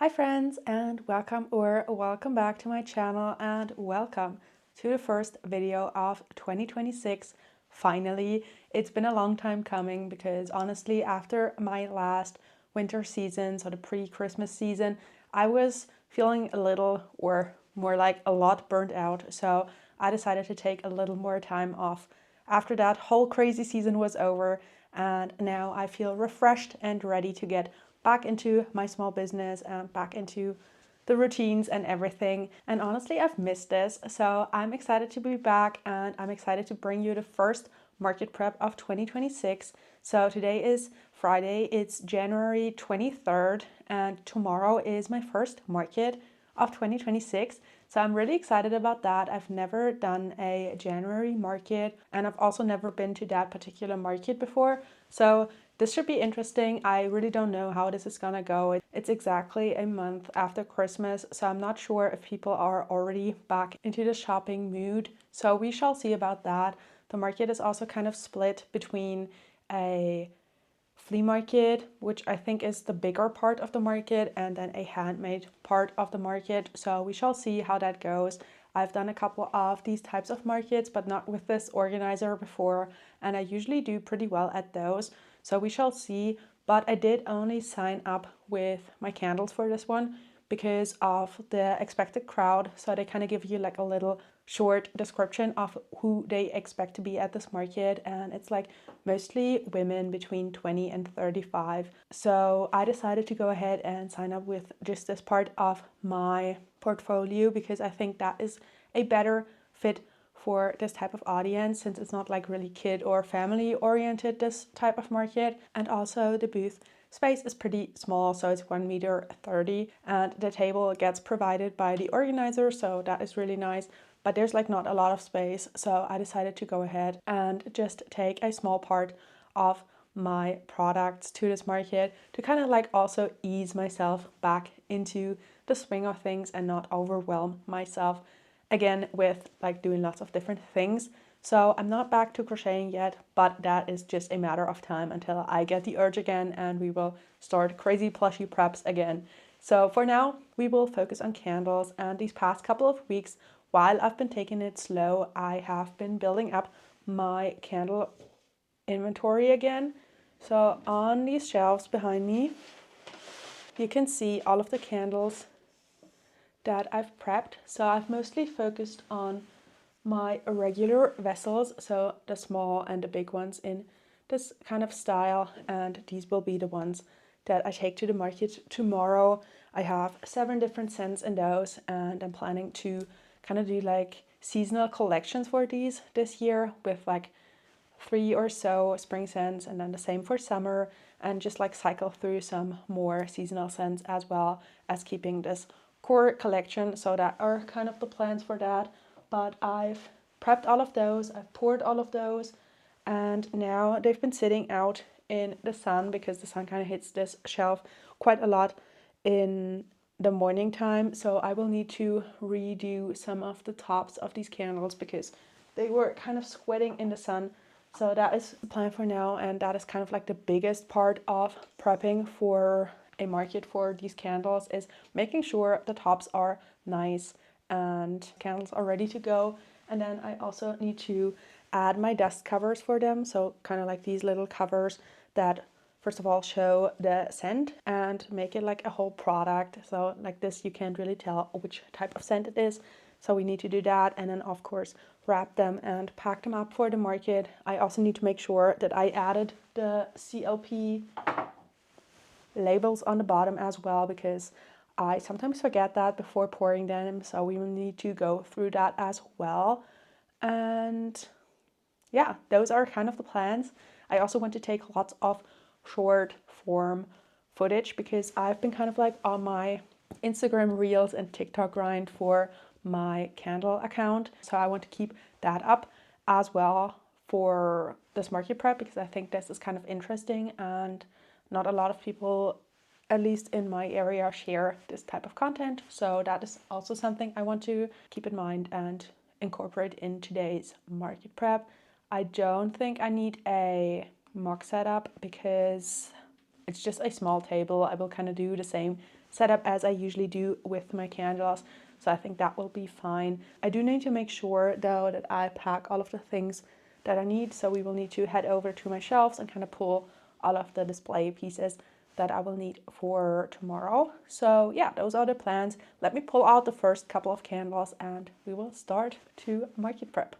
Hi friends, and welcome back to my channel, and welcome to the first video of 2026. Finally, it's been a long time coming because honestly after my last winter season, so the pre-Christmas season, I was feeling a little, or more like a lot, burnt out. So I decided to take a little more time off after that whole crazy season was over, and now I feel refreshed and ready to get back into my small business and back into the routines and everything. And honestly, I've missed this. So I'm excited to be back, and I'm excited to bring you the first market prep of 2026. So today is Friday, it's January 23rd, and tomorrow is my first market of 2026. So I'm really excited about that. I've never done a January market, and I've also never been to that particular market before. So this should be interesting. I really don't know how this is gonna go. It's exactly a month after Christmas, so I'm not sure if people are already back into the shopping mood. So we shall see about that. The market is also kind of split between a flea market, which I think is the bigger part of the market, and then a handmade part of the market. So we shall see how that goes. I've done a couple of these types of markets, but not with this organizer before, and I usually do pretty well at those. So we shall see. But I did only sign up with my candles for this one because of the expected crowd. So they kind of give you like a little short description of who they expect to be at this market, and it's like mostly women between 20 and 35. So I decided to go ahead and sign up with just this part of my portfolio because I think that is a better fit for this type of audience, since it's not like really kid or family oriented, this type of market. And also the booth space is pretty small, so it's 1 meter 30, and the table gets provided by the organizer, so that is really nice. But there's like not a lot of space, so I decided to go ahead and just take a small part of my products to this market to kind of like also ease myself back into the swing of things and not overwhelm myself again with like doing lots of different things. So I'm not back to crocheting yet, but that is just a matter of time until I get the urge again and we will start crazy plushy preps again. So for now, we will focus on candles, and these past couple of weeks, while I've been taking it slow, I have been building up my candle inventory again. So on these shelves behind me, you can see all of the candles that I've prepped. So I've mostly focused on my regular vessels, so the small and the big ones in this kind of style, and these will be the ones that I take to the market tomorrow. I have 7 different scents in those, and I'm planning to kind of do like seasonal collections for these this year with like 3 or so spring scents, and then the same for summer, and just like cycle through some more seasonal scents as well as keeping this core collection. So that are kind of the plans for that. But I've prepped all of those, I've poured all of those, and now they've been sitting out in the sun because the sun kind of hits this shelf quite a lot in the morning time. So I will need to redo some of the tops of these candles because they were kind of sweating in the sun. So that is the plan for now, and that is kind of like the biggest part of prepping for a market for these candles, is making sure the tops are nice and candles are ready to go. And then I also need to add my dust covers for them, so kind of like these little covers that first of all show the scent and make it like a whole product. So like this, you can't really tell which type of scent it is, so we need to do that. And then of course wrap them and pack them up for the market. I also need to make sure that I added the CLP labels on the bottom as well, because I sometimes forget that before pouring them, so we will need to go through that as well. And yeah, those are kind of the plans. I also want to take lots of short form footage because I've been kind of like on my Instagram reels and TikTok grind for my candle account. So I want to keep that up as well for this market prep because I think this is kind of interesting, and not a lot of people, at least in my area, share this type of content. So that is also something I want to keep in mind and incorporate in today's market prep. I don't think I need a mock setup because it's just a small table. I will kind of do the same setup as I usually do with my candles. So I think that will be fine. I do need to make sure though that I pack all of the things that I need. So we will need to head over to my shelves and kind of pull all of the display pieces that I will need for tomorrow. So yeah, those are the plans. Let me pull out the first couple of candles and we will start to market prep.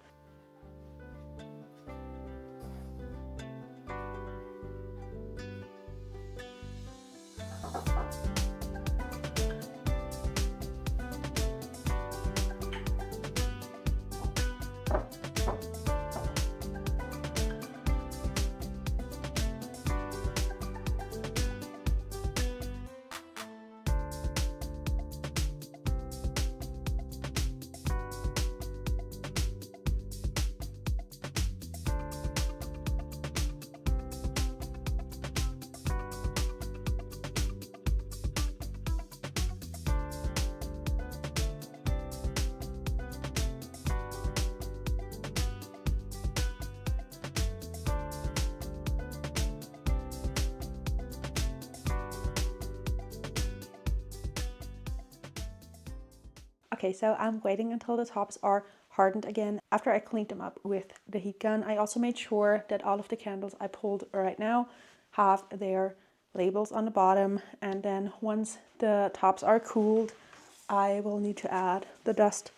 Okay, so I'm waiting until the tops are hardened again. After I cleaned them up with the heat gun, I also made sure that all of the candles I pulled right now have their labels on the bottom. And then once the tops are cooled, I will need to add the dust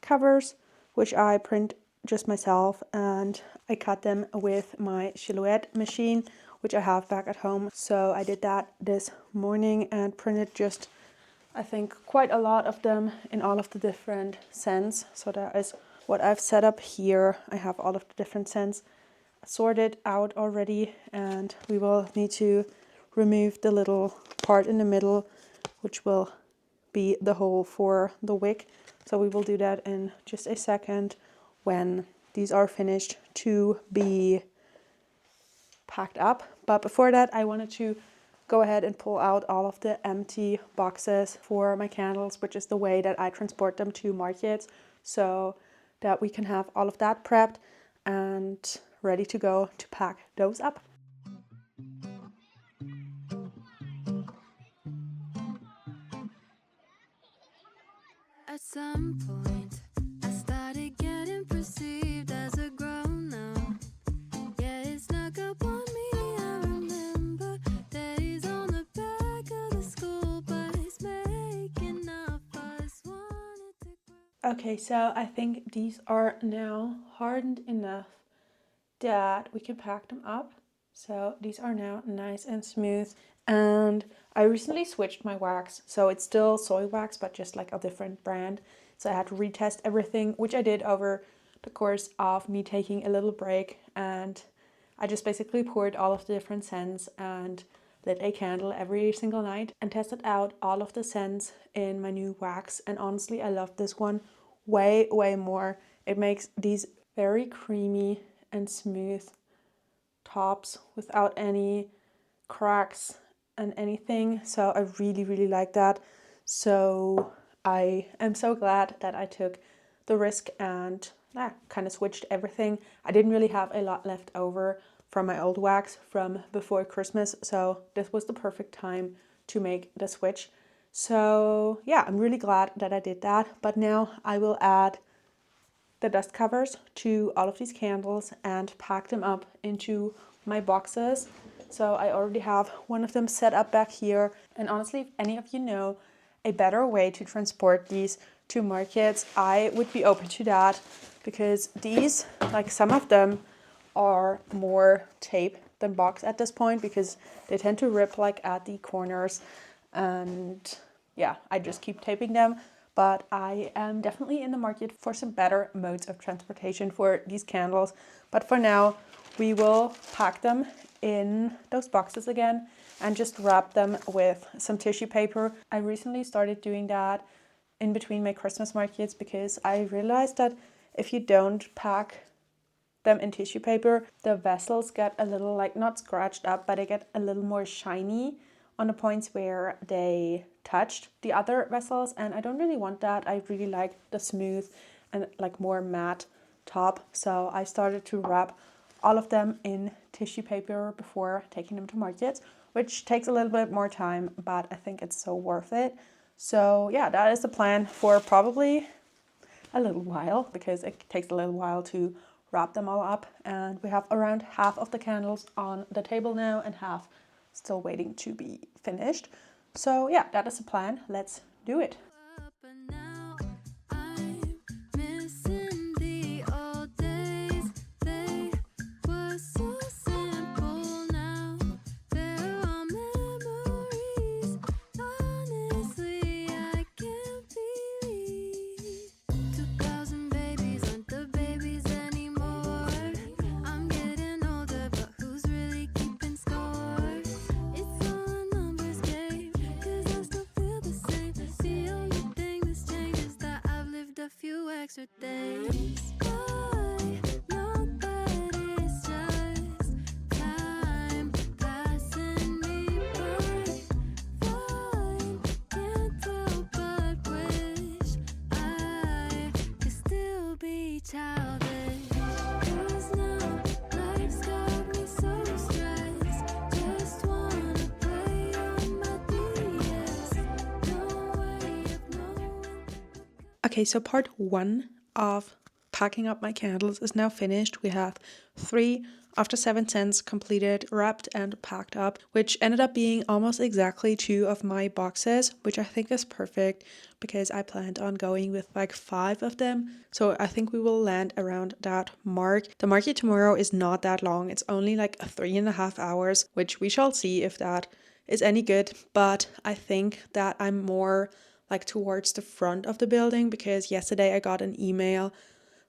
covers, which I print just myself, and I cut them with my silhouette machine, which I have back at home. So I did that this morning and printed just, I think, quite a lot of them in all of the different scents. So that is what I've set up here. I have all of the different scents sorted out already, and we will need to remove the little part in the middle, which will be the hole for the wick. So we will do that in just a second when these are finished to be packed up. But before that, I wanted to go ahead and pull out all of the empty boxes for my candles, which is the way that I transport them to markets, so that we can have all of that prepped and ready to go to pack those up. At some point, I started getting perceived as a grown-up. Yeah, it snuck up on me. I remember that he's on the back of the school bus, making up us wanted to grow. Okay, so I think these are now hardened enough that we can pack them up. So these are now nice and smooth. And I recently switched my wax, so it's still soy wax, but just like a different brand. So I had to retest everything, which I did over the course of me taking a little break. And I just basically poured all of the different scents and lit a candle every single night and tested out all of the scents in my new wax. And honestly, I love this one way, way more. It makes these very creamy and smooth tops without any cracks and anything. So I really, really like that. So I am so glad that I took the risk and kind of switched everything. I didn't really have a lot left over from my old wax from before Christmas, so this was the perfect time to make the switch. So yeah, I'm really glad that I did that. But now I will add the dust covers to all of these candles and pack them up into my boxes. So I already have one of them set up back here. And honestly, if any of you know a better way to transport these to markets, I would be open to that, because these, like some of them, are more tape than box at this point, because they tend to rip like at the corners, and yeah, I just keep taping them. But I am definitely in the market for some better modes of transportation for these candles. But for now, we will pack them in those boxes again and just wrap them with some tissue paper. I recently started doing that in between my Christmas markets, because I realized that if you don't pack them in tissue paper, the vessels get a little, like, not scratched up, but they get a little more shiny on the points where they touched the other vessels, and I don't really want that. I really like the smooth and like more matte top. So I started to wrap all of them in tissue paper before taking them to market, which takes a little bit more time, but I think it's so worth it. So yeah, that is the plan for probably a little while, because it takes a little while to wrap them all up. And we have around half of the candles on the table now and half still waiting to be finished. So yeah, that is the plan. Let's do it. But now I'm missing the old days. They were so simple now. They're all memories. Honestly, I can't believe 2000 babies aren't the babies anymore. I'm getting older, but who's really keeping score? It's all a numbers game, 'cause I still feel the same. The only thing that's changed is that I've lived a few extra days. I know that it's just time passing me by. Fine, can't help but wish I could still be childish. 'Cause now life's got me so stressed. Just wanna play on my DS. No way of knowing. Okay, so part one of packing up my candles is now finished. We have 3 of the 7 scents completed, wrapped and packed up, which ended up being almost exactly 2 of my boxes, which I think is perfect because I planned on going with like 5 of them. So I think we will land around that mark. The market tomorrow is not that long. It's only like 3.5 hours, which we shall see if that is any good. But I think that I'm more like towards the front of the building, because yesterday I got an email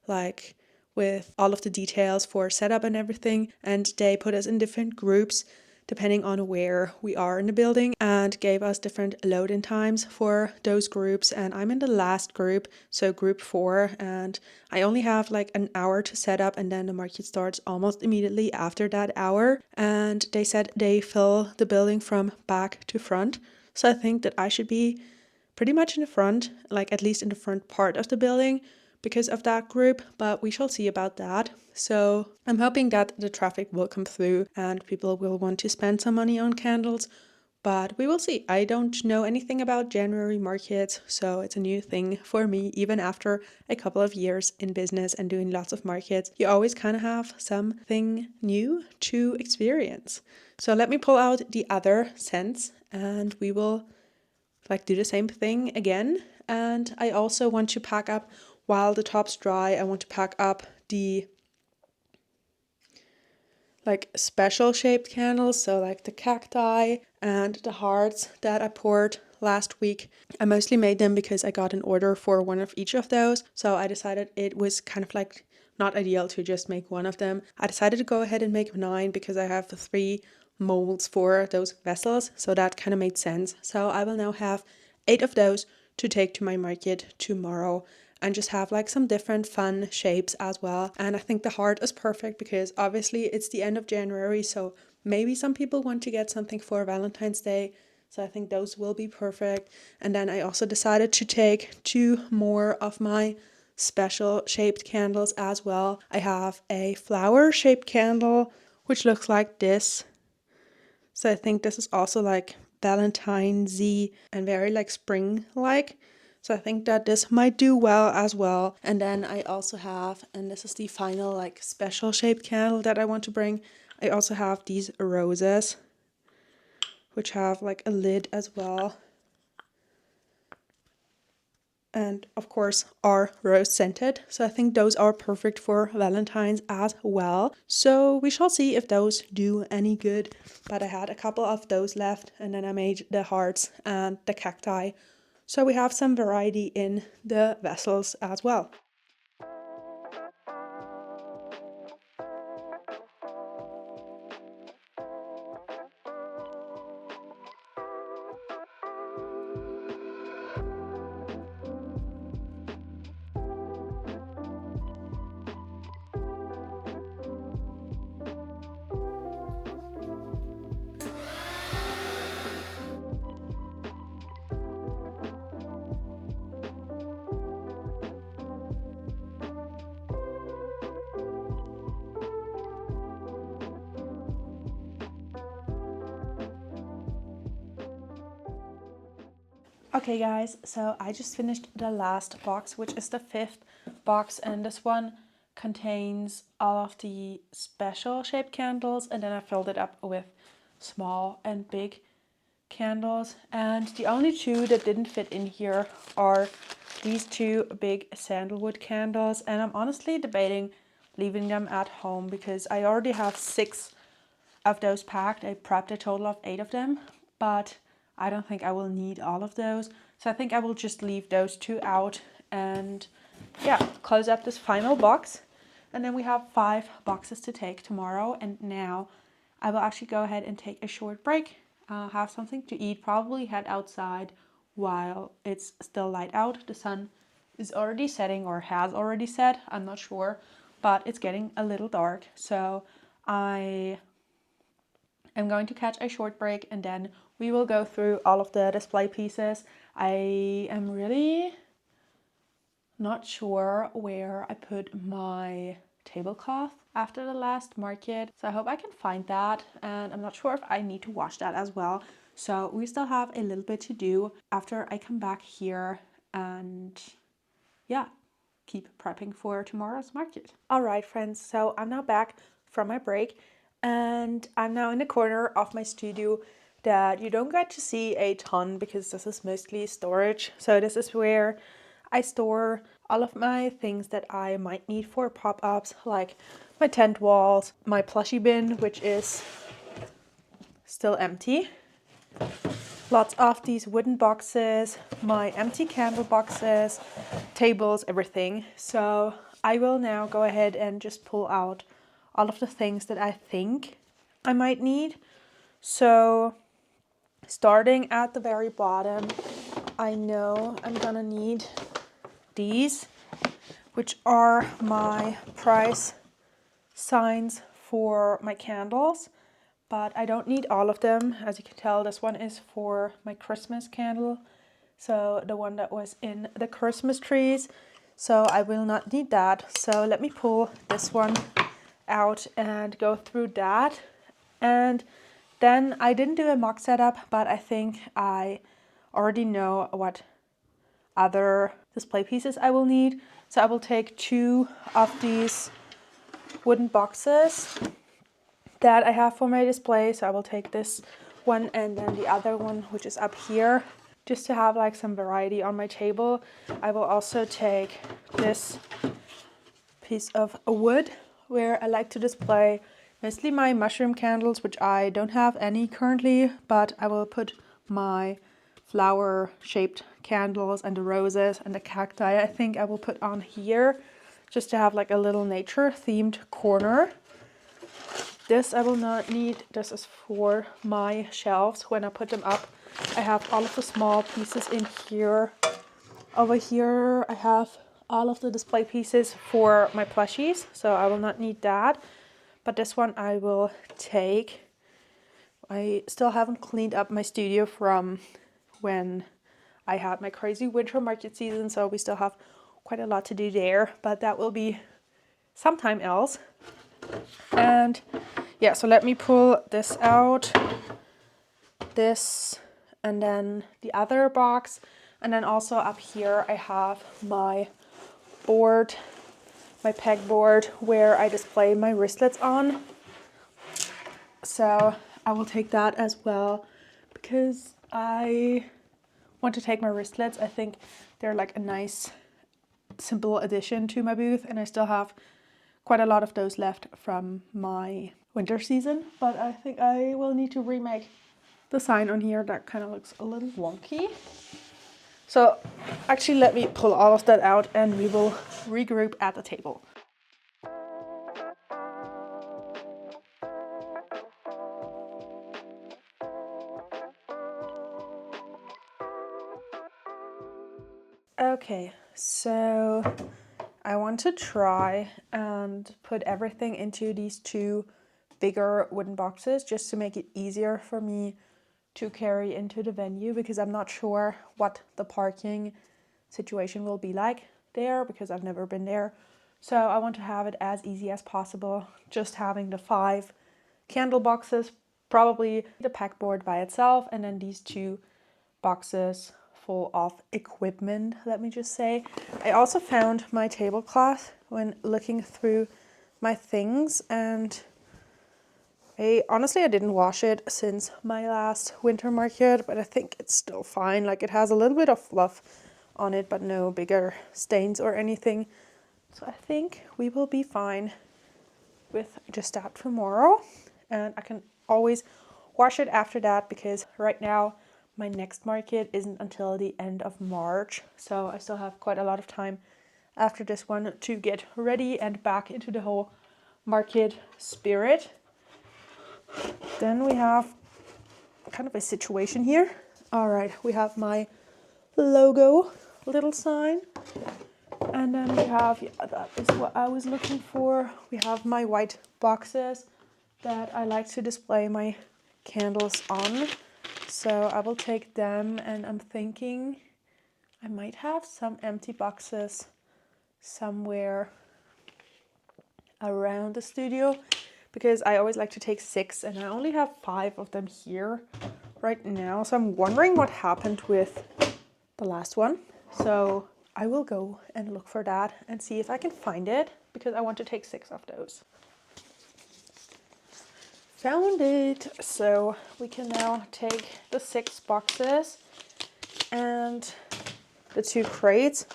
like with all of the details for setup and everything, and they put us in different groups depending on where we are in the building and gave us different load-in times for those groups. And I'm in the last group, so group 4, and I only have like an hour to set up, and then the market starts almost immediately after that hour. And they said they fill the building from back to front, so I think that I should be pretty much in the front, like at least in the front part of the building because of that group, but we shall see about that. So I'm hoping that the traffic will come through and people will want to spend some money on candles, but we will see. I don't know anything about January markets, so it's a new thing for me. Even after a couple of years in business and doing lots of markets, you always kind of have something new to experience. So let me pull out the other scents and we will like do the same thing again. And I also want to pack up, while the top's dry, I want to pack up the like special shaped candles, so like the cacti and the hearts that I poured last week. I mostly made them because I got an order for one of each of those, so I decided it was kind of like not ideal to just make one of them. I decided to go ahead and make 9 because I have 3 molds for those vessels, so that kind of made sense. So I will now have 8 of those to take to my market tomorrow and just have like some different fun shapes as well. And I think the heart is perfect because obviously it's the end of January, so maybe some people want to get something for Valentine's Day, so I think those will be perfect. And then I also decided to take 2 more of my special shaped candles as well. I have a flower shaped candle which looks like this, so I think this is also like Valentine's-y and very like spring-like. So I think that this might do well as well. And then I also have, and this is the final like special shaped candle that I want to bring, I also have these roses, which have like a lid as well. And of course are rose scented, so I think those are perfect for Valentine's as well. So we shall see if those do any good, but I had a couple of those left, and then I made the hearts and the cacti, so we have some variety in the vessels as well. Okay guys, so I just finished the last box, which is the 5th box, and this one contains all of the special shaped candles, and then I filled it up with small and big candles, and the only two that didn't fit in here are these two big sandalwood candles, and I'm honestly debating leaving them at home because I already have 6 of those packed. I prepped a total of 8 of them, but I don't think I will need all of those. So I think I will just leave those 2 out and yeah, close up this final box. And then we have 5 boxes to take tomorrow. And now I will actually go ahead and take a short break, have something to eat, probably head outside while it's still light out. The sun is already setting or has already set, I'm not sure, but it's getting a little dark. So I'm going to catch a short break and then we will go through all of the display pieces. I am really not sure where I put my tablecloth after the last market, so I hope I can find that, and I'm not sure if I need to wash that as well. So we still have a little bit to do after I come back here and yeah, keep prepping for tomorrow's market. All right, friends, so I'm now back from my break and I'm now in the corner of my studio that you don't get to see a ton because this is mostly storage. So this is where I store all of my things that I might need for pop-ups, like my tent walls, my plushie bin, which is still empty, lots of these wooden boxes, my empty candle boxes, tables, everything. So I will now go ahead and just pull out all of the things that I think I might need. So starting at the very bottom, I know I'm gonna need these, which are my price signs for my candles, but I don't need all of them. As you can tell, this one is for my Christmas candle, so the one that was in the Christmas trees, so I will not need that. So let me pull this one out and go through that. And then I didn't do a mock setup, but I think I already know what other display pieces I will need. So I will take 2 of these wooden boxes that I have for my display. So I will take this one and then the other one, which is up here, just to have like some variety on my table. I will also take this piece of wood where I like to display mostly my mushroom candles, which I don't have any currently, but I will put my flower shaped candles and the roses and the cacti I think I will put on here, just to have like a little nature themed corner. This I will not need. This is for my shelves when I put them up. I have all of the small pieces in here. Over here I have all of the display pieces for my plushies, so I will not need that. But this one I will take. I still haven't cleaned up my studio from when I had my crazy winter market season, so we still have quite a lot to do there, but that will be sometime else. And yeah, so let me pull this out, this, and then the other box. And then also up here I have my board, my pegboard, where I display my wristlets on. So I will take that as well because I want to take my wristlets. I think they're like a nice simple addition to my booth, and I still have quite a lot of those left from my winter season, but I think I will need to remake the sign on here. That kind of looks a little wonky. So actually let me pull all of that out and we will regroup at the table. Okay, so I want to try and put everything into these 2 bigger wooden boxes just to make it easier for me to carry into the venue, because I'm not sure what the parking situation will be like there because I've never been there. So I want to have it as easy as possible, just having the 5 candle boxes, probably the pack board by itself, and then these 2 boxes full of equipment, let me just say. I also found my tablecloth when looking through my things, and honestly, I didn't wash it since my last winter market, but I think it's still fine. Like, it has a little bit of fluff on it, but no bigger stains or anything. So I think we will be fine with just that tomorrow. And I can always wash it after that, because right now my next market isn't until the end of March. So I still have quite a lot of time after this one to get ready and back into the whole market spirit. Then we have kind of a situation here. All right, we have my logo little sign. And then we have, yeah, that is what I was looking for. We have my white boxes that I like to display my candles on. So I will take them, and I'm thinking I might have some empty boxes somewhere around the studio, because I always like to take 6 and I only have 5 of them here right now. So I'm wondering what happened with the last one. So I will go and look for that and see if I can find it, because I want to take 6 of those. Found it. So we can now take the 6 boxes and the 2 crates.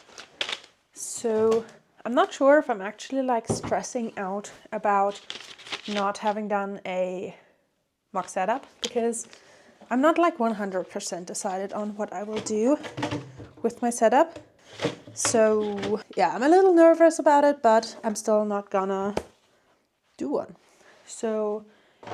So I'm not sure if I'm actually like stressing out about not having done a mock setup, because I'm not like 100% decided on what I will do with my setup. So yeah, I'm a little nervous about it, but I'm still not gonna do one. So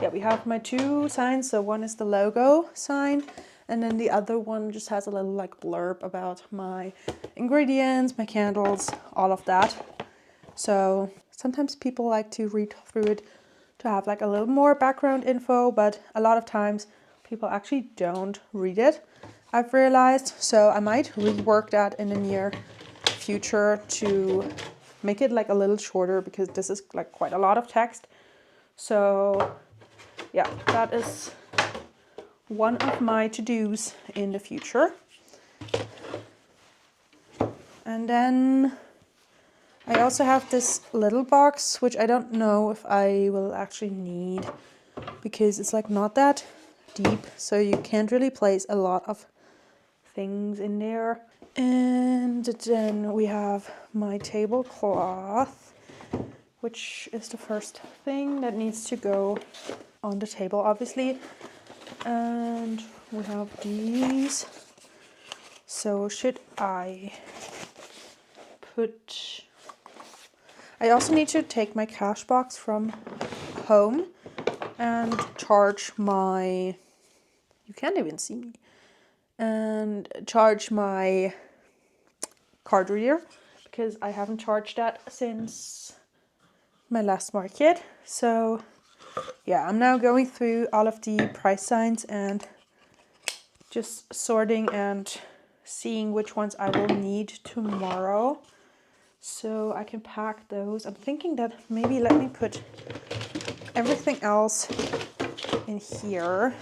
yeah, we have my 2 signs. So one is the logo sign, and then the other one just has a little like blurb about my ingredients, my candles, all of that. So sometimes people like to read through it to have like a little more background info, but a lot of times people actually don't read it, I've realized. So I might rework that in the near future to make it like a little shorter, because this is like quite a lot of text. So yeah, that is one of my to-dos in the future. And then I also have this little box, which I don't know if I will actually need, because it's like not that deep, so you can't really place a lot of things in there. And then we have my tablecloth, which is the first thing that needs to go on the table, obviously. And we have these. So should I put... I also need to take my cash box from home and charge my... You can't even see me. And charge my card reader, because I haven't charged that since my last market. So yeah, I'm now going through all of the price signs and just sorting and seeing which ones I will need tomorrow, so I can pack those. I'm thinking that maybe let me put everything else in here,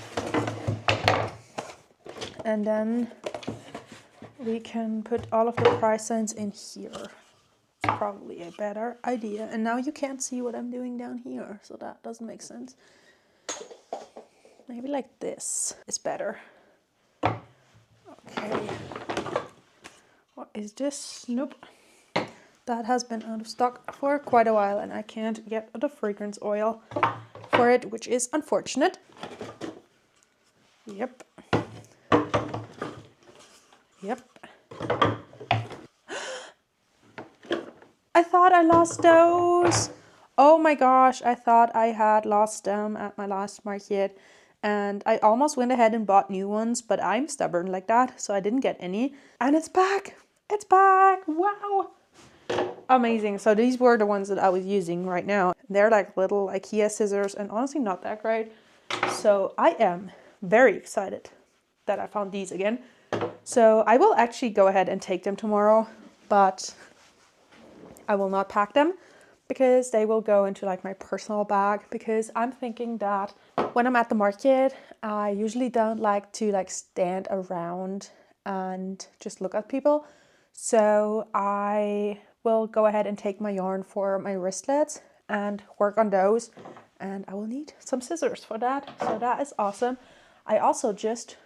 and then we can put all of the price signs in here. It's probably a better idea. And now you can't see what I'm doing down here, so that doesn't make sense. Maybe like this is better. Okay. What is this? Nope. That has been out of stock for quite a while, and I can't get the fragrance oil for it, which is unfortunate. Yep. Yep. I thought I lost those. Oh my gosh, I thought I had lost them at my last market, and I almost went ahead and bought new ones, but I'm stubborn like that, so I didn't get any. And it's back. It's back. Wow. Amazing. So these were the ones that I was using right now. They're like little IKEA scissors, and honestly not that great. So I am very excited that I found these again. So I will actually go ahead and take them tomorrow, but I will not pack them, because they will go into like my personal bag, because I'm thinking that when I'm at the market, I usually don't like to like stand around and just look at people. So I will go ahead and take my yarn for my wristlets and work on those. And I will need some scissors for that. So that is awesome. I also just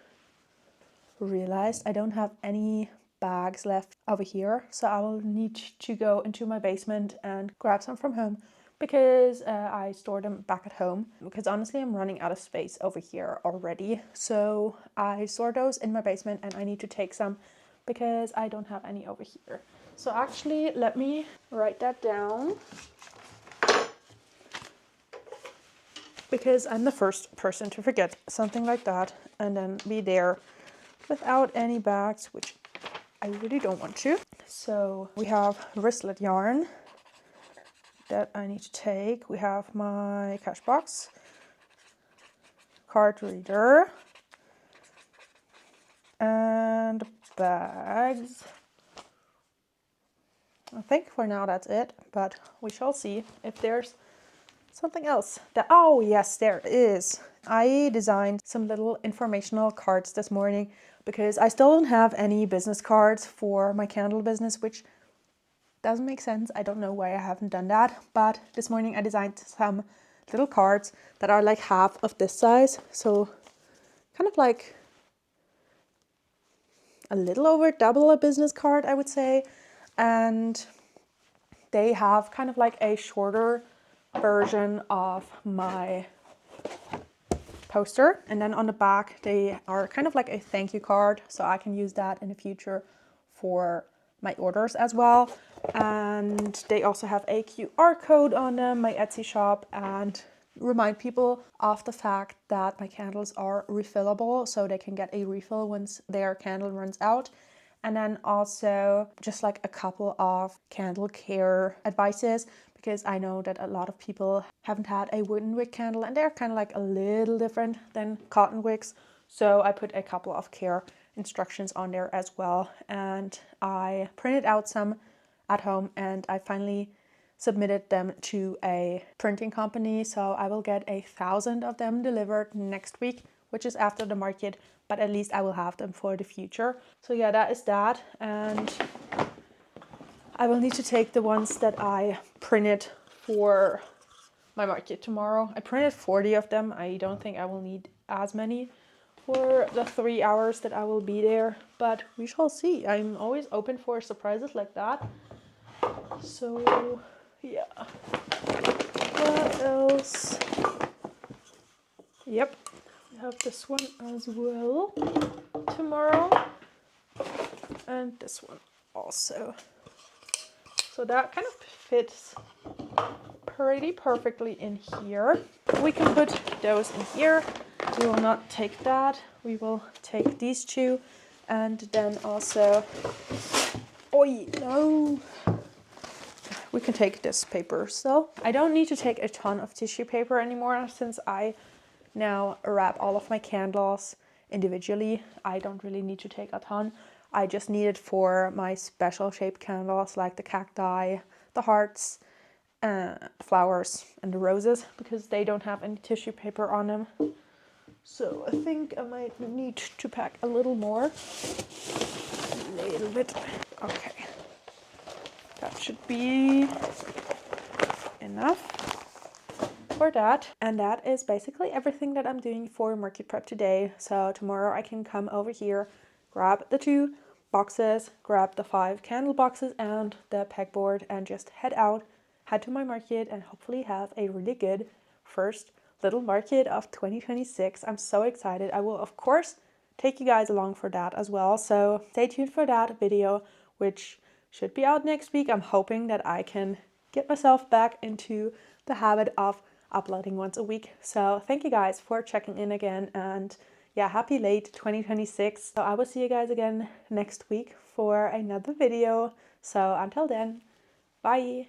realized I don't have any bags left over here. So I will need to go into my basement and grab some from home, because I store them back at home, because honestly I'm running out of space over here already. So I store those in my basement and I need to take some because I don't have any over here. So actually let me write that down, because I'm the first person to forget something like that and then be there without any bags, which I really don't want to. So we have wristlet yarn that I need to take. We have my cash box, card reader, and bags. I think for now that's it, but we shall see if there's something else. Oh yes, there is. I designed some little informational cards this morning because I still don't have any business cards for my candle business, which doesn't make sense. I don't know why I haven't done that, but this morning I designed some little cards that are like half of this size, so kind of like a little over double a business card, I would say. And they have kind of like a shorter version of my poster, and then on the back they are kind of like a thank you card, so I can use that in the future for my orders as well. And they also have a QR code on them, my Etsy shop, and remind people of the fact that my candles are refillable, so they can get a refill once their candle runs out. And then also just like a couple of candle care advices, because I know that a lot of people haven't had a wooden wick candle and they're kind of like a little different than cotton wicks. So I put a couple of care instructions on there as well. And I printed out some at home and I finally submitted them to a printing company. So I will get 1,000 of them delivered next week, which is after the market, but at least I will have them for the future. So yeah, that is that. And I will need to take the ones that I printed for my market tomorrow. I printed 40 of them. I don't think I will need as many for the 3 hours that I will be there, but we shall see. I'm always open for surprises like that. So yeah. What else? Yep, we have this one as well tomorrow, and this one also. So that kind of fits pretty perfectly in here. We can put those in here. We will not take that. We will take these two, and then also, oi, no. We can take this paper. So I don't need to take a ton of tissue paper anymore, since I now wrap all of my candles individually. I don't really need to take a ton. I just need it for my special shaped candles, like the cacti, the hearts, flowers, and the roses, because they don't have any tissue paper on them. So I think I might need to pack a little more. A little bit. Okay. That should be enough for that. And that is basically everything that I'm doing for market prep today. So tomorrow I can come over here, grab the 2 boxes, grab the 5 candle boxes and the pegboard, and just head to my market and hopefully have a really good first little market of 2026. I'm so excited. I will of course take you guys along for that as well. So stay tuned for that video, which should be out next week. I'm hoping that I can get myself back into the habit of uploading once a week. So thank you guys for checking in again, and yeah, happy late 2026. So I will see you guys again next week for another video. So until then, bye.